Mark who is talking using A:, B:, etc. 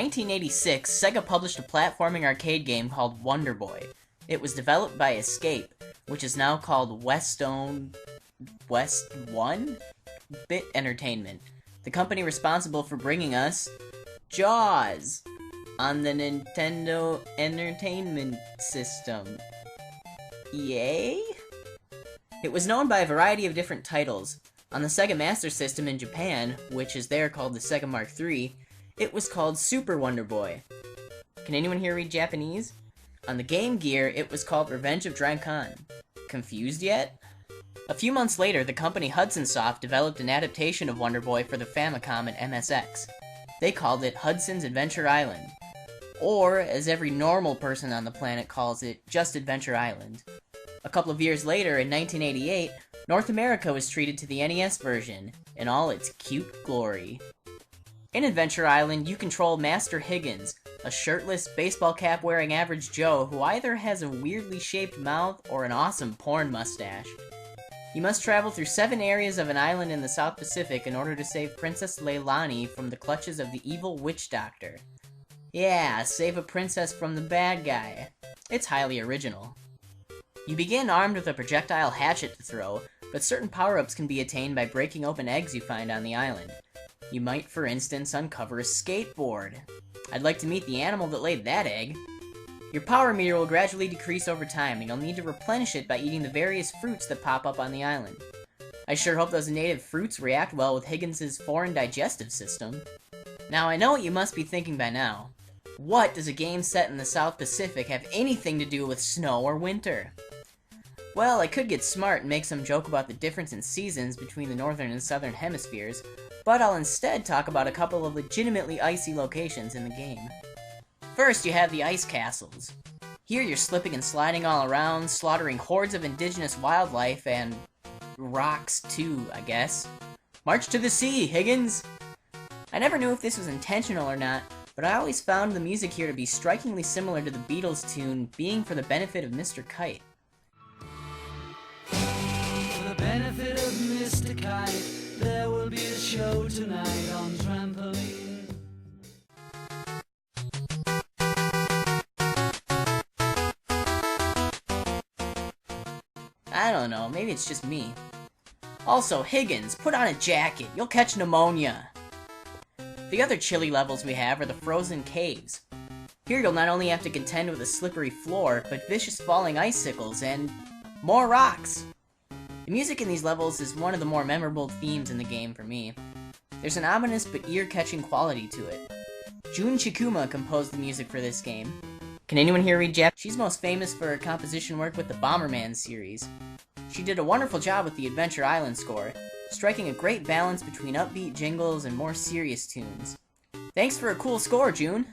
A: 1986, Sega published a platforming arcade game called Wonder Boy. It was developed by Escape, which is now called West 1 Bit Entertainment, the company responsible for bringing us Jaws on the Nintendo Entertainment System. Yay? It was known by a variety of different titles. On the Sega Master System in Japan, which is there called the Sega Mark III, it was called Super Wonder Boy. Can anyone here read Japanese? On the Game Gear, it was called Revenge of Dragon. Confused yet? A few months later, the company Hudson Soft developed an adaptation of Wonder Boy for the Famicom and MSX. They called it Hudson's Adventure Island. Or, as every normal person on the planet calls it, just Adventure Island. A couple of years later, in 1988, North America was treated to the NES version, in all its cute glory. In Adventure Island, you control Master Higgins, a shirtless, baseball cap-wearing average Joe who either has a weirdly shaped mouth or an awesome porn mustache. You must travel through 7 areas of an island in the South Pacific in order to save Princess Leilani from the clutches of the evil witch doctor. Yeah, save a princess from the bad guy. It's highly original. You begin armed with a projectile hatchet to throw, but certain power-ups can be attained by breaking open eggs you find on the island. You might, for instance, uncover a skateboard. I'd like to meet the animal that laid that egg. Your power meter will gradually decrease over time, and you'll need to replenish it by eating the various fruits that pop up on the island. I sure hope those native fruits react well with Higgins' foreign digestive system. Now, I know what you must be thinking by now. What does a game set in the South Pacific have anything to do with snow or winter? Well, I could get smart and make some joke about the difference in seasons between the northern and southern hemispheres, but I'll instead talk about a couple of legitimately icy locations in the game. First, you have the ice castles. Here you're slipping and sliding all around, slaughtering hordes of indigenous wildlife and rocks too, I guess. March to the sea, Higgins! I never knew if this was intentional or not, but I always found the music here to be strikingly similar to the Beatles tune, Being for the Benefit of Mr. Kite.
B: For the benefit of Mr. Kite, there will be a show tonight on Trampoline.
A: I don't know, maybe it's just me. Also, Higgins, put on a jacket, you'll catch pneumonia! The other chilly levels we have are the frozen caves. Here you'll not only have to contend with a slippery floor, but vicious falling icicles and more rocks! The music in these levels is one of the more memorable themes in the game for me. There's an ominous but ear-catching quality to it. Jun Chikuma composed the music for this game. Can anyone here read Japanese? She's most famous for her composition work with the Bomberman series. She did a wonderful job with the Adventure Island score, striking a great balance between upbeat jingles and more serious tunes. Thanks for a cool score, June!